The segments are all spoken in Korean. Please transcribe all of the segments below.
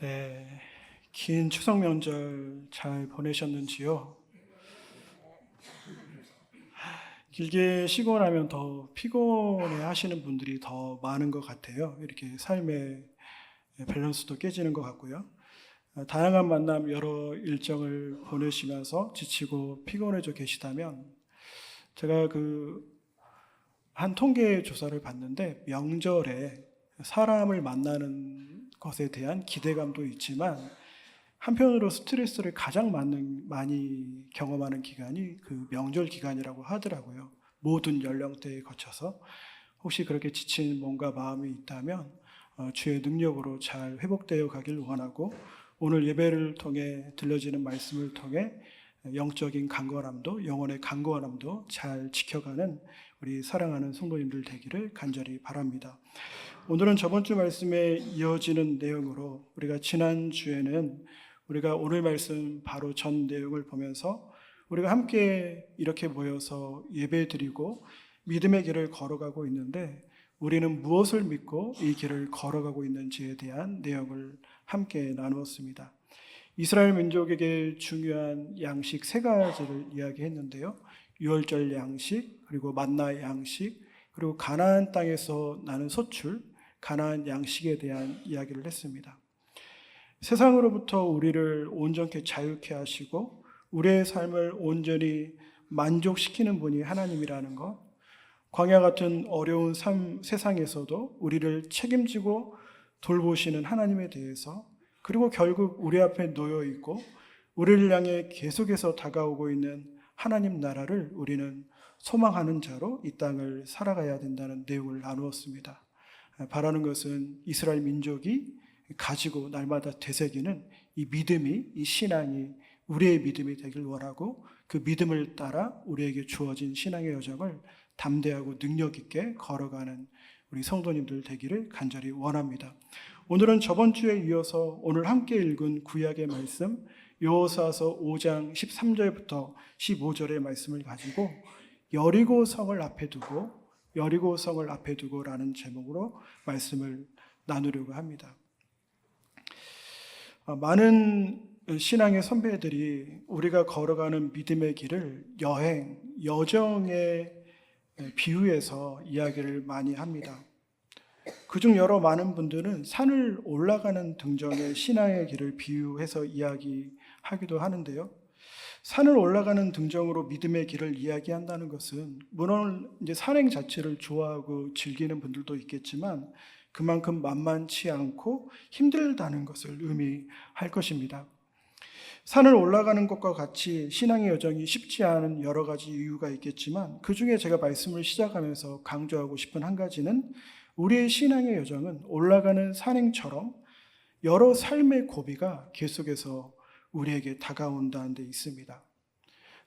네, 긴 추석 명절 잘 보내셨는지요? 길게 쉬고 나면 더 피곤해 하시는 분들이 더 많은 것 같아요. 이렇게 삶의 밸런스도 깨지는 것 같고요. 다양한 만남, 여러 일정을 보내시면서 지치고 피곤해져 계시다면, 제가 한 통계 조사를 봤는데, 명절에 사람을 만나는 것에 대한 기대감도 있지만, 한편으로 스트레스를 가장 많이 경험하는 기간이 그 명절 기간이라고 하더라고요. 모든 연령대에 거쳐서. 혹시 그렇게 지친 몸과 마음이 있다면 주의 능력으로 잘 회복되어 가길 원하고, 오늘 예배를 통해 들려지는 말씀을 통해 영적인 강건함도, 영혼의 강건함도 잘 지켜가는 우리 사랑하는 성도님들 되기를 간절히 바랍니다. 오늘은 저번 주 말씀에 이어지는 내용으로, 우리가 지난주에는 우리가 오늘 말씀 바로 전 내용을 보면서 우리가 함께 이렇게 모여서 예배드리고 믿음의 길을 걸어가고 있는데, 우리는 무엇을 믿고 이 길을 걸어가고 있는지에 대한 내용을 함께 나누었습니다. 이스라엘 민족에게 중요한 양식 세 가지를 이야기했는데요. 유월절 양식, 그리고 만나 양식, 그리고 가나안 땅에서 나는 소출, 가나안 양식에 대한 이야기를 했습니다. 세상으로부터 우리를 온전히 자유케 하시고 우리의 삶을 온전히 만족시키는 분이 하나님이라는 것, 광야 같은 어려운 세상에서도 우리를 책임지고 돌보시는 하나님에 대해서, 그리고 결국 우리 앞에 놓여 있고 우리를 향해 계속해서 다가오고 있는 하나님 나라를 우리는 소망하는 자로 이 땅을 살아가야 된다는 내용을 나누었습니다. 바라는 것은 이스라엘 민족이 가지고 날마다 되새기는 이 믿음이, 이 신앙이 우리의 믿음이 되길 원하고, 그 믿음을 따라 우리에게 주어진 신앙의 여정을 담대하고 능력 있게 걸어가는 우리 성도님들 되기를 간절히 원합니다. 오늘은 저번 주에 이어서 오늘 함께 읽은 구약의 말씀 여호수아서 5장 13절부터 15절의 말씀을 가지고 여리고 성을 앞에 두고라는 제목으로 말씀을 나누려고 합니다. 많은 신앙의 선배들이 우리가 걸어가는 믿음의 길을 여정에 비유해서 이야기를 많이 합니다. 그중 여러 많은 분들은 산을 올라가는 등정의 신앙의 길을 비유해서 이야기하기도 하는데요. 산을 올라가는 등정으로 믿음의 길을 이야기한다는 것은 물론 이제 산행 자체를 좋아하고 즐기는 분들도 있겠지만 그만큼 만만치 않고 힘들다는 것을 의미할 것입니다. 산을 올라가는 것과 같이 신앙의 여정이 쉽지 않은 여러 가지 이유가 있겠지만, 그 중에 제가 말씀을 시작하면서 강조하고 싶은 한 가지는, 우리의 신앙의 여정은 올라가는 산행처럼 여러 삶의 고비가 계속해서 우리에게 다가온다는 데 있습니다.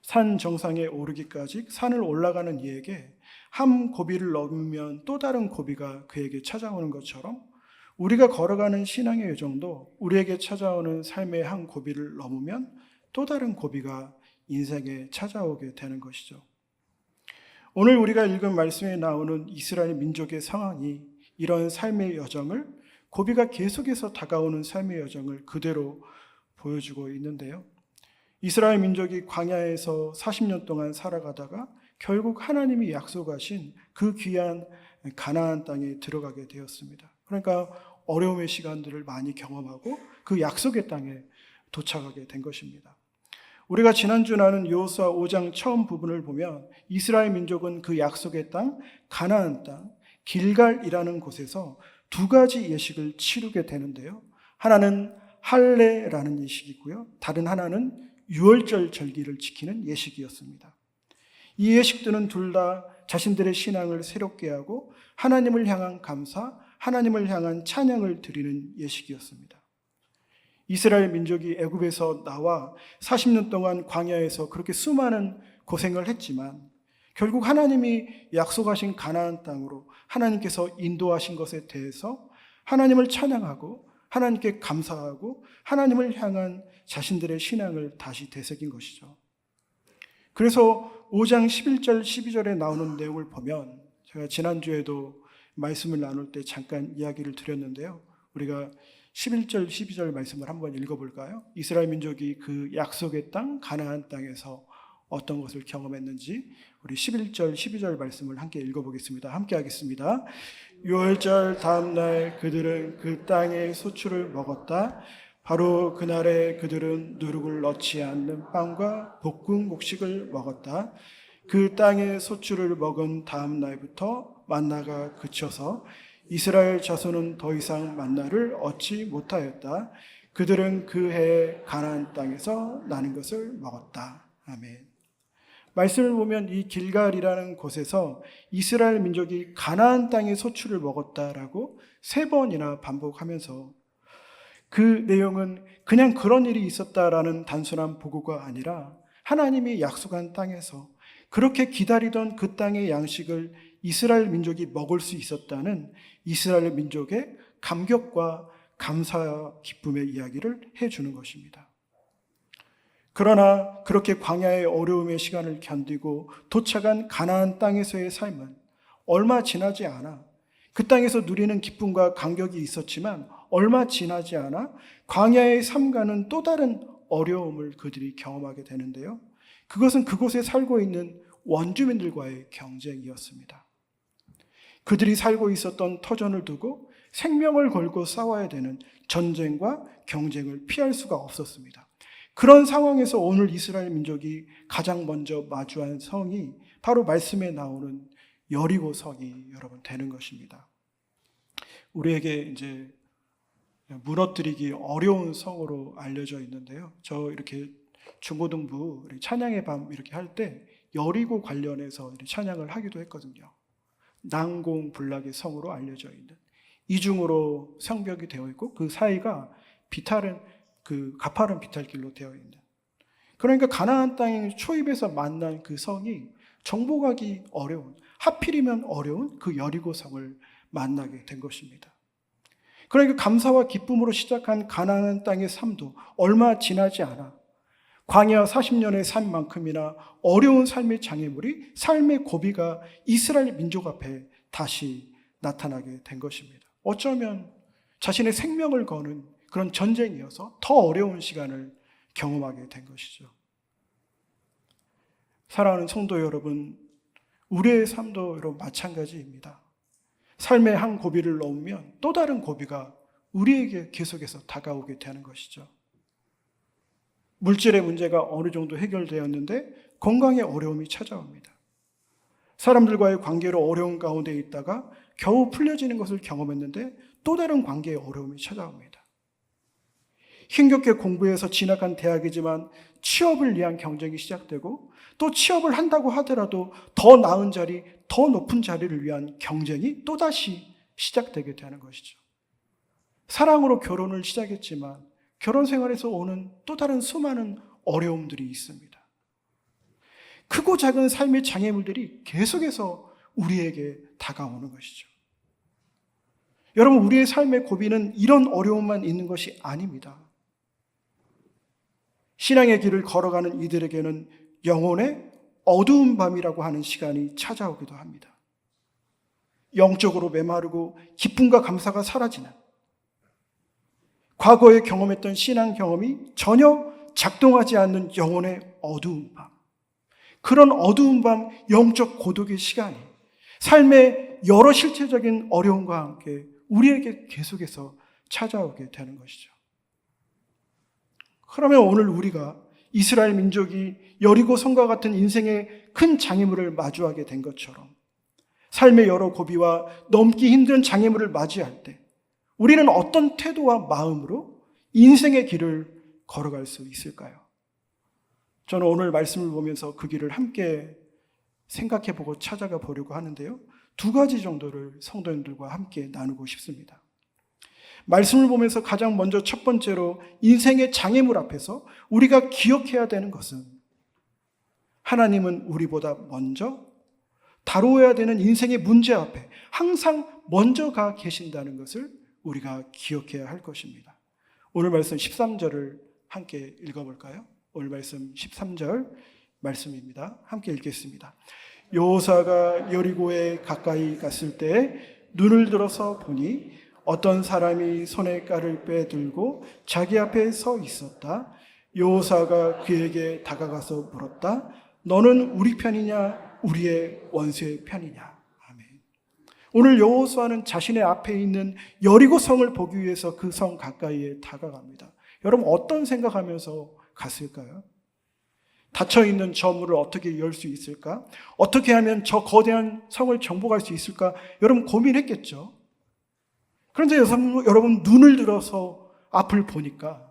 산 정상에 오르기까지 산을 올라가는 이에게 한 고비를 넘으면 또 다른 고비가 그에게 찾아오는 것처럼, 우리가 걸어가는 신앙의 여정도 우리에게 찾아오는 삶의 한 고비를 넘으면 또 다른 고비가 인생에 찾아오게 되는 것이죠. 오늘 우리가 읽은 말씀에 나오는 이스라엘 민족의 상황이 이런 삶의 여정을, 고비가 계속해서 다가오는 삶의 여정을 그대로 보여주고 있는데요. 이스라엘 민족이 광야에서 40년 동안 살아가다가 결국 하나님이 약속하신 그 귀한 가나안 땅에 들어가게 되었습니다. 그러니까 어려움의 시간들을 많이 경험하고 그 약속의 땅에 도착하게 된 것입니다. 우리가 지난주 나눈 여호수아 5장 처음 부분을 보면 이스라엘 민족은 그 약속의 땅, 가나안 땅, 길갈이라는 곳에서 두 가지 예식을 치르게 되는데요. 하나는 할례라는 예식이고요, 다른 하나는 유월절 절기를 지키는 예식이었습니다. 이 예식들은 둘 다 자신들의 신앙을 새롭게 하고 하나님을 향한 감사, 하나님을 향한 찬양을 드리는 예식이었습니다. 이스라엘 민족이 애굽에서 나와 40년 동안 광야에서 그렇게 수많은 고생을 했지만 결국 하나님이 약속하신 가나안 땅으로 하나님께서 인도하신 것에 대해서 하나님을 찬양하고 하나님께 감사하고 하나님을 향한 자신들의 신앙을 다시 되새긴 것이죠. 그래서 5장 11절 12절에 나오는 내용을 보면, 제가 지난주에도 말씀을 나눌 때 잠깐 이야기를 드렸는데요, 우리가 11절, 12절 말씀을 한번 읽어볼까요? 이스라엘 민족이 그 약속의 땅, 가나안 땅에서 어떤 것을 경험했는지 우리 11절, 12절 말씀을 함께 읽어보겠습니다. 함께 하겠습니다. 6월절 다음 날 그들은 그 땅의 소출을 먹었다. 바로 그날에 그들은 누룩을 넣지 않는 빵과 볶은 곡식을 먹었다. 그 땅의 소출을 먹은 다음 날부터 만나가 그쳐서 이스라엘 자손은 더 이상 만나를 얻지 못하였다. 그들은 그 해에 가나안 땅에서 나는 것을 먹었다. 아멘. 말씀을 보면 이 길갈이라는 곳에서 이스라엘 민족이 가나안 땅의 소출을 먹었다라고 3번이나 반복하면서 그 내용은 그냥 그런 일이 있었다라는 단순한 보고가 아니라 하나님이 약속한 땅에서 그렇게 기다리던 그 땅의 양식을 이스라엘 민족이 먹을 수 있었다는 이스라엘 민족의 감격과 감사와 기쁨의 이야기를 해주는 것입니다. 그러나 그렇게 광야의 어려움의 시간을 견디고 도착한 가나안 땅에서의 삶은 얼마 지나지 않아 그 땅에서 누리는 기쁨과 감격이 있었지만 얼마 지나지 않아 광야의 삶과는 또 다른 어려움을 그들이 경험하게 되는데요. 그것은 그곳에 살고 있는 원주민들과의 경쟁이었습니다. 그들이 살고 있었던 터전을 두고 생명을 걸고 싸워야 되는 전쟁과 경쟁을 피할 수가 없었습니다. 그런 상황에서 오늘 이스라엘 민족이 가장 먼저 마주한 성이 바로 말씀에 나오는 여리고 성이 여러분 되는 것입니다. 우리에게 이제 무너뜨리기 어려운 성으로 알려져 있는데요. 저 이렇게 중고등부 찬양의 밤 이렇게 할 때 여리고 관련해서 찬양을 하기도 했거든요. 난공불락의 성으로 알려져 있는 이중으로 성벽이 되어 있고 그 사이가 가파른 비탈길로 되어 있는, 그러니까 가나안 땅의 초입에서 만난 그 성이 정복하기 어려운, 하필이면 어려운 그 여리고 성을 만나게 된 것입니다. 그러니까 감사와 기쁨으로 시작한 가나안 땅의 삶도 얼마 지나지 않아 광야 40년의 삶만큼이나 어려운 삶의 장애물이, 삶의 고비가 이스라엘 민족 앞에 다시 나타나게 된 것입니다. 어쩌면 자신의 생명을 거는 그런 전쟁이어서 더 어려운 시간을 경험하게 된 것이죠. 사랑하는 성도 여러분, 우리의 삶도 여러분 마찬가지입니다. 삶의 한 고비를 넘으면 또 다른 고비가 우리에게 계속해서 다가오게 되는 것이죠. 물질의 문제가 어느 정도 해결되었는데 건강에 어려움이 찾아옵니다. 사람들과의 관계로 어려운 가운데 있다가 겨우 풀려지는 것을 경험했는데 또 다른 관계의 어려움이 찾아옵니다. 힘겹게 공부해서 진학한 대학이지만 취업을 위한 경쟁이 시작되고 또 취업을 한다고 하더라도 더 나은 자리, 더 높은 자리를 위한 경쟁이 또다시 시작되게 되는 것이죠. 사랑으로 결혼을 시작했지만 결혼 생활에서 오는 또 다른 수많은 어려움들이 있습니다. 크고 작은 삶의 장애물들이 계속해서 우리에게 다가오는 것이죠. 여러분, 우리의 삶의 고비는 이런 어려움만 있는 것이 아닙니다. 신앙의 길을 걸어가는 이들에게는 영혼의 어두운 밤이라고 하는 시간이 찾아오기도 합니다. 영적으로 메마르고 기쁨과 감사가 사라지는, 과거에 경험했던 신앙 경험이 전혀 작동하지 않는 영혼의 어두운 밤, 그런 어두운 밤, 영적 고독의 시간이 삶의 여러 실체적인 어려움과 함께 우리에게 계속해서 찾아오게 되는 것이죠. 그러면 오늘 우리가 이스라엘 민족이 여리고 성과 같은 인생의 큰 장애물을 마주하게 된 것처럼 삶의 여러 고비와 넘기 힘든 장애물을 맞이할 때 우리는 어떤 태도와 마음으로 인생의 길을 걸어갈 수 있을까요? 저는 오늘 말씀을 보면서 그 길을 함께 생각해보고 찾아가 보려고 하는데요. 2가지 정도를 성도님들과 함께 나누고 싶습니다. 말씀을 보면서 가장 먼저 첫 번째로 인생의 장애물 앞에서 우리가 기억해야 되는 것은 하나님은 우리보다 먼저 다루어야 되는 인생의 문제 앞에 항상 먼저 가 계신다는 것을 우리가 기억해야 할 것입니다. 오늘 말씀 13절을 함께 읽어볼까요? 오늘 말씀 13절 말씀입니다. 함께 읽겠습니다. 여호사가 여리고에 가까이 갔을 때 눈을 들어서 보니 어떤 사람이 손에 칼을 빼들고 자기 앞에 서 있었다. 여호수아가 그에게 다가가서 물었다. 너는 우리 편이냐 우리의 원수의 편이냐. 아멘. 오늘 여호수아는 자신의 앞에 있는 여리고 성을 보기 위해서 그 성 가까이에 다가갑니다. 여러분 어떤 생각하면서 갔을까요? 닫혀있는 저 문을 어떻게 열 수 있을까? 어떻게 하면 저 거대한 성을 정복할 수 있을까? 여러분 고민했겠죠. 그런데 여러분 눈을 들어서 앞을 보니까,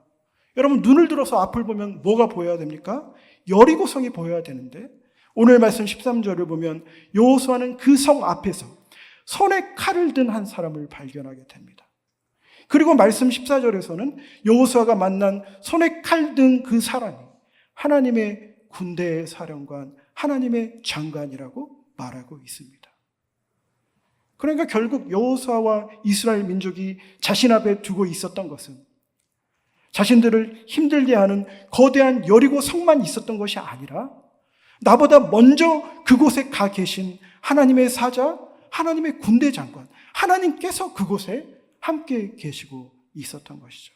여러분 눈을 들어서 앞을 보면 뭐가 보여야 됩니까? 여리고성이 보여야 되는데, 오늘 말씀 13절을 보면 여호수아는 그 성 앞에서 손에 칼을 든 한 사람을 발견하게 됩니다. 그리고 말씀 14절에서는 여호수아가 만난 손에 칼 든 그 사람이 하나님의 군대의 사령관, 하나님의 장관이라고 말하고 있습니다. 그러니까 결국 여호수아와 이스라엘 민족이 자신 앞에 두고 있었던 것은 자신들을 힘들게 하는 거대한 여리고 성만 있었던 것이 아니라 나보다 먼저 그곳에 가 계신 하나님의 사자, 하나님의 군대 장관, 하나님께서 그곳에 함께 계시고 있었던 것이죠.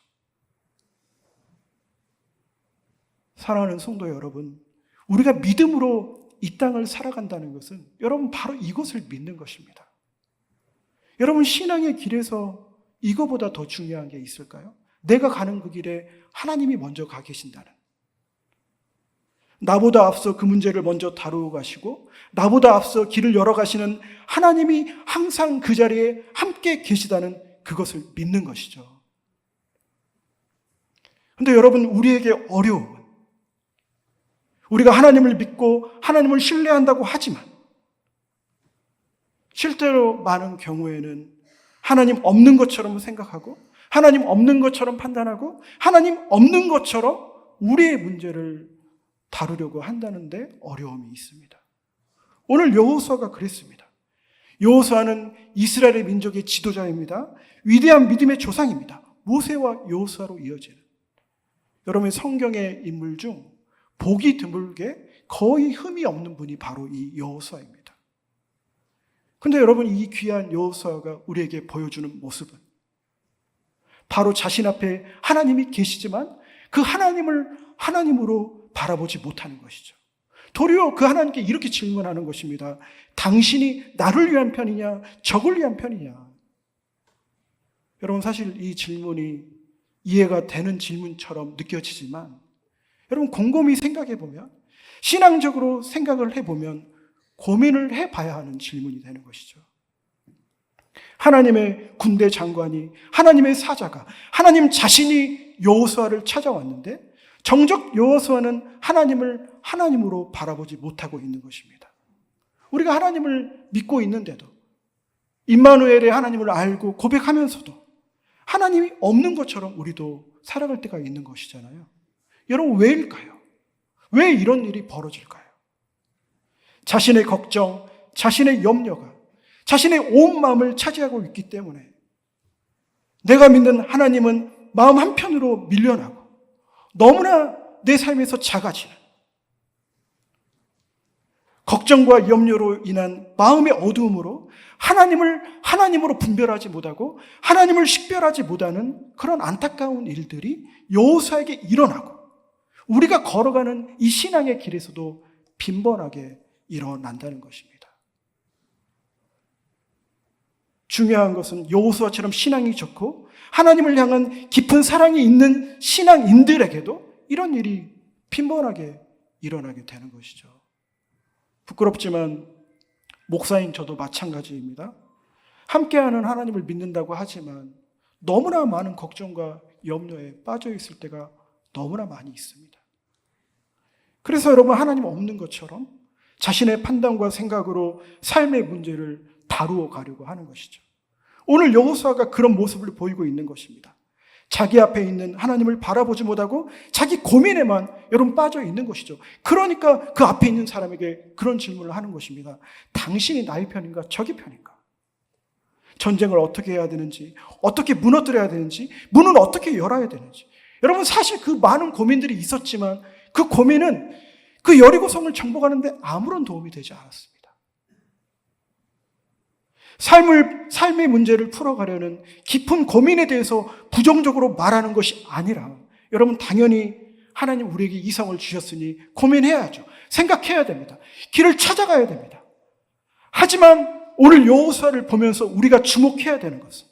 사랑하는 성도 여러분, 우리가 믿음으로 이 땅을 살아간다는 것은 여러분 바로 이것을 믿는 것입니다. 여러분 신앙의 길에서 이거보다 더 중요한 게 있을까요? 내가 가는 그 길에 하나님이 먼저 가 계신다는, 나보다 앞서 그 문제를 먼저 다루고 가시고 나보다 앞서 길을 열어가시는 하나님이 항상 그 자리에 함께 계시다는 그것을 믿는 것이죠. 그런데 여러분 우리에게 어려움은, 우리가 하나님을 믿고 하나님을 신뢰한다고 하지만 실제로 많은 경우에는 하나님 없는 것처럼 생각하고 하나님 없는 것처럼 판단하고 하나님 없는 것처럼 우리의 문제를 다루려고 한다는데 어려움이 있습니다. 오늘 여호수아가 그랬습니다. 여호수아는 이스라엘의 민족의 지도자입니다. 위대한 믿음의 조상입니다. 모세와 여호수아로 이어지는, 여러분의 성경의 인물 중 보기 드물게 거의 흠이 없는 분이 바로 이 여호수아입니다. 그런데 여러분 이 귀한 여호수아가 우리에게 보여주는 모습은 바로 자신 앞에 하나님이 계시지만 그 하나님을 하나님으로 바라보지 못하는 것이죠. 도리어 그 하나님께 이렇게 질문하는 것입니다. 당신이 나를 위한 편이냐 적을 위한 편이냐. 여러분 사실 이 질문이 이해가 되는 질문처럼 느껴지지만 여러분 곰곰이 생각해 보면, 신앙적으로 생각을 해보면 고민을 해봐야 하는 질문이 되는 것이죠. 하나님의 군대 장관이, 하나님의 사자가, 하나님 자신이 여호수아를 찾아왔는데 정작 여호수아는 하나님을 하나님으로 바라보지 못하고 있는 것입니다. 우리가 하나님을 믿고 있는데도, 임마누엘의 하나님을 알고 고백하면서도 하나님이 없는 것처럼 우리도 살아갈 때가 있는 것이잖아요. 여러분 왜일까요? 왜 이런 일이 벌어질까요? 자신의 걱정, 자신의 염려가 자신의 온 마음을 차지하고 있기 때문에 내가 믿는 하나님은 마음 한편으로 밀려나고 너무나 내 삶에서 작아지는, 걱정과 염려로 인한 마음의 어두움으로 하나님을 하나님으로 분별하지 못하고 하나님을 식별하지 못하는 그런 안타까운 일들이 여호수아에게 일어나고 우리가 걸어가는 이 신앙의 길에서도 빈번하게 일어난다는 것입니다. 중요한 것은 여호수아처럼 신앙이 좋고 하나님을 향한 깊은 사랑이 있는 신앙인들에게도 이런 일이 빈번하게 일어나게 되는 것이죠. 부끄럽지만 목사인 저도 마찬가지입니다. 함께하는 하나님을 믿는다고 하지만 너무나 많은 걱정과 염려에 빠져 있을 때가 너무나 많이 있습니다. 그래서 여러분 하나님 없는 것처럼 자신의 판단과 생각으로 삶의 문제를 다루어 가려고 하는 것이죠. 오늘 여호수아가 그런 모습을 보이고 있는 것입니다. 자기 앞에 있는 하나님을 바라보지 못하고 자기 고민에만 여러분 빠져 있는 것이죠. 그러니까 그 앞에 있는 사람에게 그런 질문을 하는 것입니다. 당신이 나의 편인가 적의 편인가? 전쟁을 어떻게 해야 되는지, 어떻게 무너뜨려야 되는지, 문은 어떻게 열어야 되는지. 여러분 사실 그 많은 고민들이 있었지만 그 고민은 그 여리고성을 정복하는 데 아무런 도움이 되지 않았습니다. 삶의 문제를 풀어가려는 깊은 고민에 대해서 부정적으로 말하는 것이 아니라, 여러분 당연히 하나님 우리에게 이성을 주셨으니 고민해야죠. 생각해야 됩니다. 길을 찾아가야 됩니다. 하지만 오늘 여호수아를 보면서 우리가 주목해야 되는 것은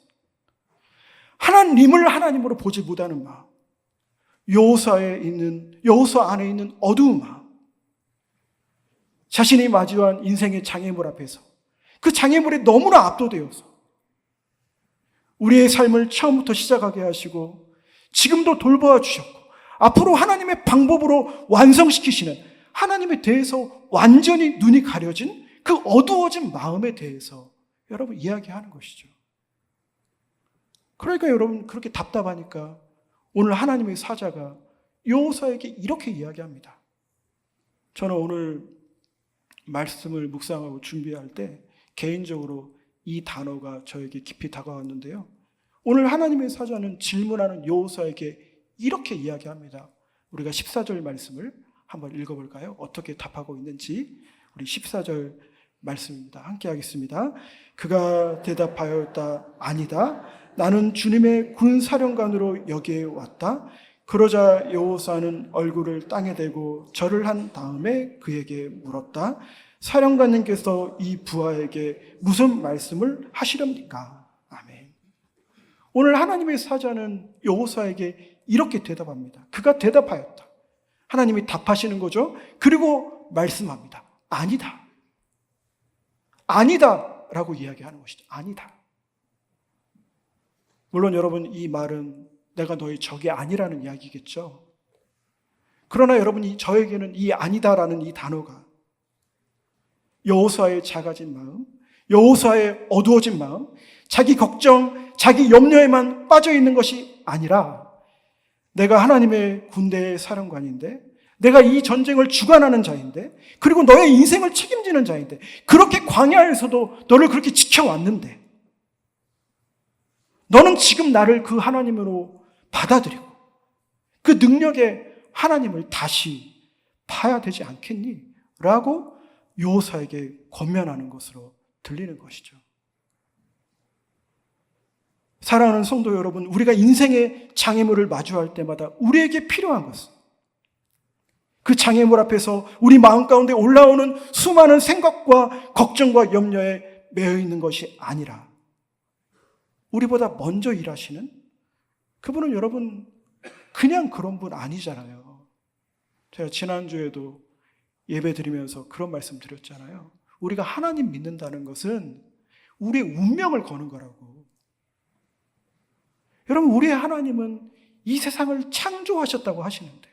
하나님을 하나님으로 보지 못하는 마음, 여호수아 안에 있는 어두운 마음, 자신이 마주한 인생의 장애물 앞에서 그 장애물에 너무나 압도되어서 우리의 삶을 처음부터 시작하게 하시고 지금도 돌보아 주셨고 앞으로 하나님의 방법으로 완성시키시는 하나님에 대해서 완전히 눈이 가려진 그 어두워진 마음에 대해서 여러분 이야기하는 것이죠. 그러니까 여러분 그렇게 답답하니까 오늘 하나님의 사자가 여호수아에게 이렇게 이야기합니다. 저는 오늘 말씀을 묵상하고 준비할 때 개인적으로 이 단어가 저에게 깊이 다가왔는데요. 오늘 하나님의 사자는 질문하는 여호수아에게 이렇게 이야기합니다. 우리가 14절 말씀을 한번 읽어볼까요? 어떻게 답하고 있는지. 우리 14절 말씀입니다. 함께 하겠습니다. 그가 대답하였다. 아니다. 나는 주님의 군사령관으로 여기에 왔다. 그러자 여호수아는 얼굴을 땅에 대고 절을 한 다음에 그에게 물었다. 사령관님께서 이 부하에게 무슨 말씀을 하시렵니까? 아멘. 오늘 하나님의 사자는 여호수아에게 이렇게 대답합니다. 그가 대답하였다. 하나님이 답하시는 거죠. 그리고 말씀합니다. 아니다. 아니다 라고 이야기하는 것이죠. 아니다. 물론 여러분 이 말은 내가 너의 적이 아니라는 이야기겠죠. 그러나 여러분 저에게는 이 아니다라는 이 단어가 여호수아의 작아진 마음, 여호수아의 어두워진 마음, 자기 걱정, 자기 염려에만 빠져 있는 것이 아니라 내가 하나님의 군대의 사령관인데, 내가 이 전쟁을 주관하는 자인데, 그리고 너의 인생을 책임지는 자인데, 그렇게 광야에서도 너를 그렇게 지켜왔는데 너는 지금 나를 그 하나님으로 받아들이고 그 능력의 하나님을 다시 봐야 되지 않겠니? 라고 여호수아에게 권면하는 것으로 들리는 것이죠. 사랑하는 성도 여러분, 우리가 인생의 장애물을 마주할 때마다 우리에게 필요한 것은 그 장애물 앞에서 우리 마음 가운데 올라오는 수많은 생각과 걱정과 염려에 매여 있는 것이 아니라 우리보다 먼저 일하시는 그분은 여러분 그냥 그런 분 아니잖아요. 제가 지난주에도 예배 드리면서 그런 말씀 드렸잖아요. 우리가 하나님 믿는다는 것은 우리의 운명을 거는 거라고. 여러분 우리의 하나님은 이 세상을 창조하셨다고 하시는데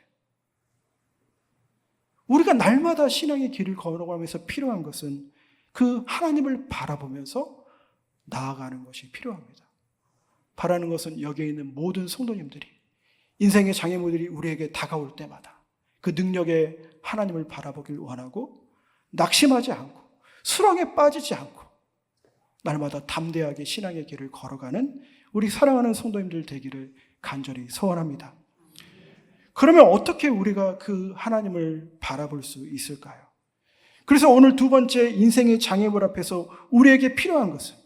우리가 날마다 신앙의 길을 걸어가면서 필요한 것은 그 하나님을 바라보면서 나아가는 것이 필요합니다. 바라는 것은 여기에 있는 모든 성도님들이 인생의 장애물들이 우리에게 다가올 때마다 그 능력의 하나님을 바라보길 원하고 낙심하지 않고 수렁에 빠지지 않고 날마다 담대하게 신앙의 길을 걸어가는 우리 사랑하는 성도님들 되기를 간절히 소원합니다. 그러면 어떻게 우리가 그 하나님을 바라볼 수 있을까요? 그래서 오늘 두 번째 인생의 장애물 앞에서 우리에게 필요한 것은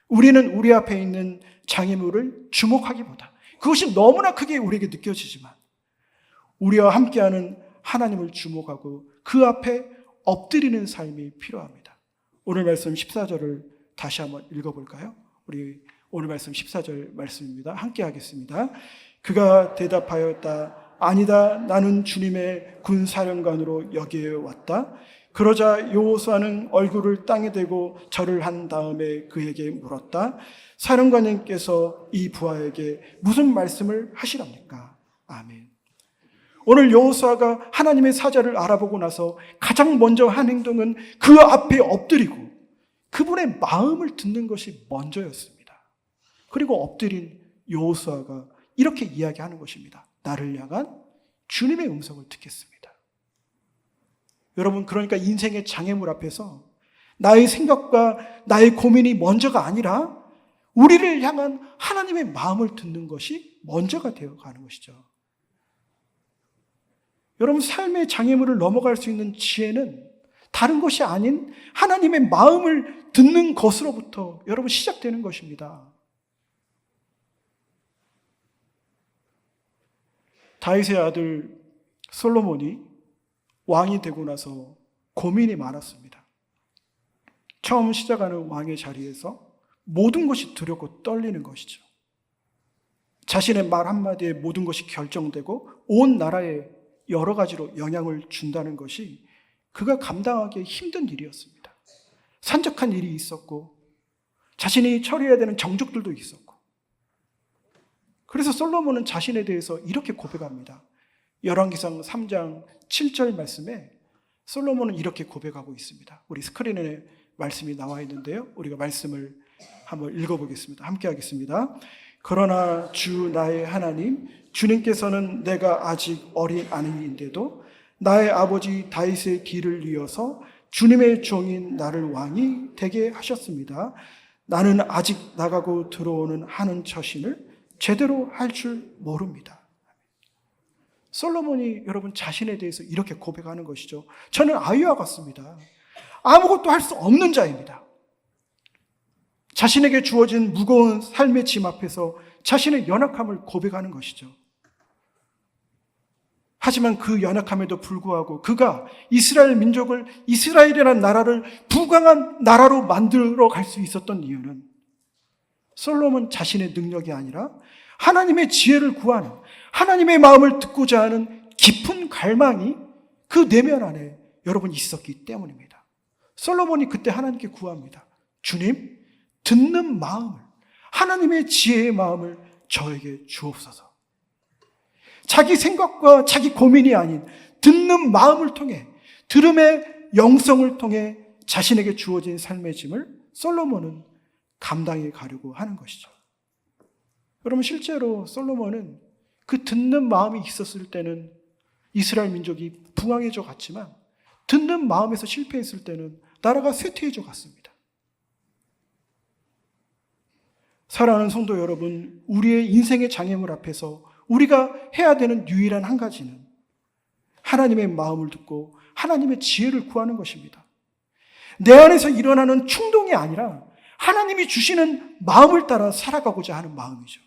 우리는 우리 앞에 있는 장애물을 주목하기보다 그것이 너무나 크게 우리에게 느껴지지만 우리와 함께하는 하나님을 주목하고 그 앞에 엎드리는 삶이 필요합니다. 오늘 말씀 14절을 다시 한번 읽어볼까요? 우리 오늘 말씀 14절 말씀입니다. 함께 하겠습니다. 그가 대답하였다. 아니다. 나는 주님의 군사령관으로 여기에 왔다. 그러자 여호수아는 얼굴을 땅에 대고 절을 한 다음에 그에게 물었다. 사령관님께서 이 부하에게 무슨 말씀을 하시랍니까? 아멘. 오늘 여호수아가 하나님의 사자를 알아보고 나서 가장 먼저 한 행동은 그 앞에 엎드리고 그분의 마음을 듣는 것이 먼저였습니다. 그리고 엎드린 여호수아가 이렇게 이야기하는 것입니다. 나를 향한 주님의 음성을 듣겠습니다. 여러분, 그러니까 인생의 장애물 앞에서 나의 생각과 나의 고민이 먼저가 아니라 우리를 향한 하나님의 마음을 듣는 것이 먼저가 되어가는 것이죠. 여러분, 삶의 장애물을 넘어갈 수 있는 지혜는 다른 것이 아닌 하나님의 마음을 듣는 것으로부터 여러분 시작되는 것입니다. 다윗의 아들 솔로몬이 왕이 되고 나서 고민이 많았습니다. 처음 시작하는 왕의 자리에서 모든 것이 두렵고 떨리는 것이죠. 자신의 말 한마디에 모든 것이 결정되고 온 나라에 여러 가지로 영향을 준다는 것이 그가 감당하기 힘든 일이었습니다. 산적한 일이 있었고 자신이 처리해야 되는 정적들도 있었고, 그래서 솔로몬은 자신에 대해서 이렇게 고백합니다. 열왕기상 3장 7절 말씀에 솔로몬은 이렇게 고백하고 있습니다. 우리 스크린에 말씀이 나와 있는데요, 우리가 말씀을 한번 읽어보겠습니다. 함께 하겠습니다. 그러나 주 나의 하나님, 주님께서는 내가 아직 어린 아들인데도 나의 아버지 다윗의 길을 이어서 주님의 종인 나를 왕이 되게 하셨습니다. 나는 아직 나가고 들어오는 하는 처신을 제대로 할 줄 모릅니다. 솔로몬이 여러분 자신에 대해서 이렇게 고백하는 것이죠. 저는 아이와 같습니다. 아무것도 할 수 없는 자입니다. 자신에게 주어진 무거운 삶의 짐 앞에서 자신의 연약함을 고백하는 것이죠. 하지만 그 연약함에도 불구하고 그가 이스라엘 민족을, 이스라엘이라는 나라를 부강한 나라로 만들어 갈 수 있었던 이유는 솔로몬 자신의 능력이 아니라 하나님의 지혜를 구하는, 하나님의 마음을 듣고자 하는 깊은 갈망이 그 내면 안에 여러분 있었기 때문입니다. 솔로몬이 그때 하나님께 구합니다. 주님, 듣는 마음을, 하나님의 지혜의 마음을 저에게 주옵소서. 자기 생각과 자기 고민이 아닌 듣는 마음을 통해, 들음의 영성을 통해 자신에게 주어진 삶의 짐을 솔로몬은 감당해 가려고 하는 것이죠. 여러분, 실제로 솔로몬은 그 듣는 마음이 있었을 때는 이스라엘 민족이 부강해져 갔지만, 듣는 마음에서 실패했을 때는 나라가 쇠퇴해져 갔습니다. 사랑하는 성도 여러분, 우리의 인생의 장애물 앞에서 우리가 해야 되는 유일한 한 가지는 하나님의 마음을 듣고 하나님의 지혜를 구하는 것입니다. 내 안에서 일어나는 충동이 아니라 하나님이 주시는 마음을 따라 살아가고자 하는 마음이죠.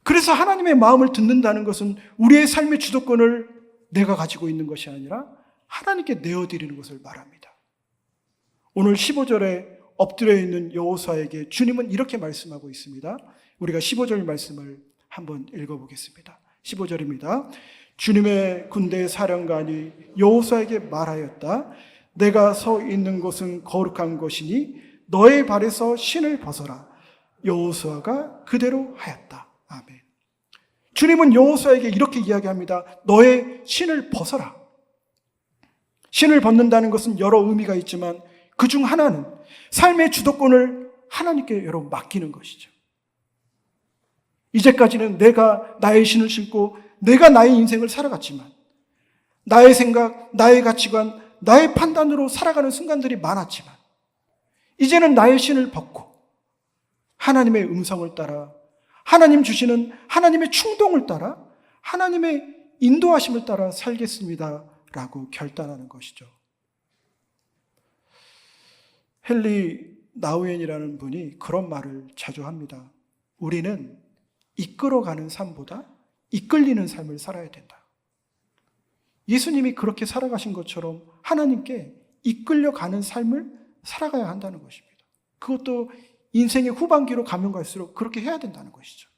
그래서 하나님의 마음을 듣는다는 것은 우리의 삶의 주도권을 내가 가지고 있는 것이 아니라 하나님께 내어드리는 것을 말합니다. 오늘 15절에 엎드려 있는 여호수아에게 주님은 이렇게 말씀하고 있습니다. 우리가 15절 말씀을 한번 읽어보겠습니다. 15절입니다. 주님의 군대 사령관이 여호수아에게 말하였다. 내가 서 있는 곳은 거룩한 것이니 너의 발에서 신을 벗어라. 여호수아가 그대로 하였다. 아멘. 주님은 여호수아에게 이렇게 이야기합니다. 너의 신을 벗어라. 신을 벗는다는 것은 여러 의미가 있지만 그중 하나는 삶의 주도권을 하나님께 여러분 맡기는 것이죠. 이제까지는 내가 나의 신을 신고 내가 나의 인생을 살아갔지만 나의 생각, 나의 가치관, 나의 판단으로 살아가는 순간들이 많았지만 이제는 나의 신을 벗고 하나님의 음성을 따라, 하나님 주시는 하나님의 충동을 따라, 하나님의 인도하심을 따라 살겠습니다 라고 결단하는 것이죠. 헨리 나우엔이라는 분이 그런 말을 자주 합니다. 우리는 이끌어가는 삶보다 이끌리는 삶을 살아야 된다. 예수님이 그렇게 살아가신 것처럼 하나님께 이끌려가는 삶을 살아가야 한다는 것입니다. 그것도 인생의 후반기로 가면 갈수록 그렇게 해야 된다는 것이죠.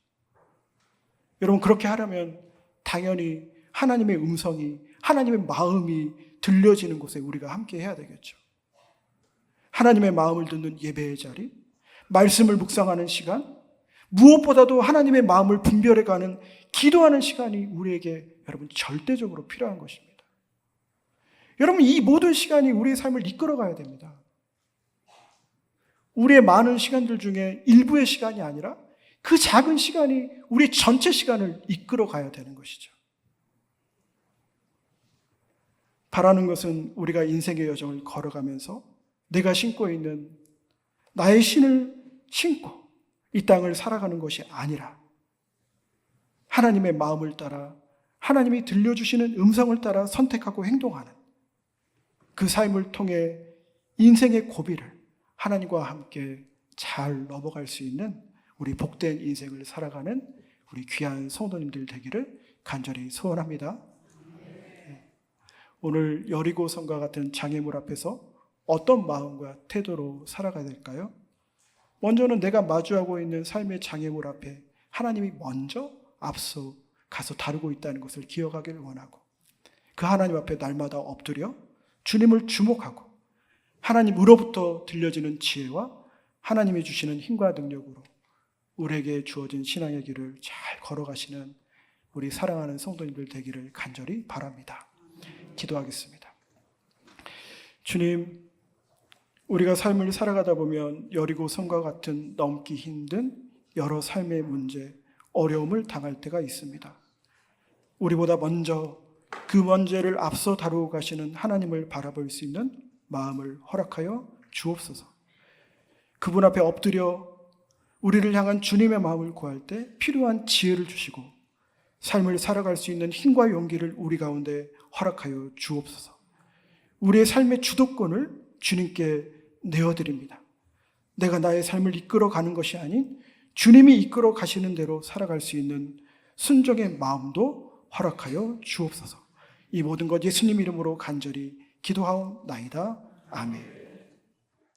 여러분, 그렇게 하려면 당연히 하나님의 음성이, 하나님의 마음이 들려지는 곳에 우리가 함께 해야 되겠죠. 하나님의 마음을 듣는 예배의 자리, 말씀을 묵상하는 시간, 무엇보다도 하나님의 마음을 분별해가는 기도하는 시간이 우리에게 여러분 절대적으로 필요한 것입니다. 여러분, 이 모든 시간이 우리의 삶을 이끌어가야 됩니다. 우리의 많은 시간들 중에 일부의 시간이 아니라 그 작은 시간이 우리 전체 시간을 이끌어가야 되는 것이죠. 바라는 것은 우리가 인생의 여정을 걸어가면서 내가 신고 있는 나의 신을 신고 이 땅을 살아가는 것이 아니라 하나님의 마음을 따라, 하나님이 들려주시는 음성을 따라 선택하고 행동하는, 그 삶을 통해 인생의 고비를 하나님과 함께 잘 넘어갈 수 있는 우리 복된 인생을 살아가는 우리 귀한 성도님들 되기를 간절히 소원합니다. 오늘 여리고성과 같은 장애물 앞에서 어떤 마음과 태도로 살아가야 될까요? 먼저는 내가 마주하고 있는 삶의 장애물 앞에 하나님이 먼저 앞서 가서 다루고 있다는 것을 기억하길 원하고, 그 하나님 앞에 날마다 엎드려 주님을 주목하고 하나님으로부터 들려지는 지혜와 하나님이 주시는 힘과 능력으로 우리에게 주어진 신앙의 길을 잘 걸어가시는 우리 사랑하는 성도님들 되기를 간절히 바랍니다. 기도하겠습니다. 주님, 우리가 삶을 살아가다 보면 여리고성과 같은 넘기 힘든 여러 삶의 문제, 어려움을 당할 때가 있습니다. 우리보다 먼저 그 문제를 앞서 다루고 가시는 하나님을 바라볼 수 있는 마음을 허락하여 주옵소서. 그분 앞에 엎드려 우리를 향한 주님의 마음을 구할 때 필요한 지혜를 주시고 삶을 살아갈 수 있는 힘과 용기를 우리 가운데 허락하여 주옵소서. 우리의 삶의 주도권을 주님께 내어드립니다. 내가 나의 삶을 이끌어가는 것이 아닌 주님이 이끌어 가시는 대로 살아갈 수 있는 순종의 마음도 허락하여 주옵소서. 이 모든 것 예수님 이름으로 간절히 기도하옵나이다. 아멘.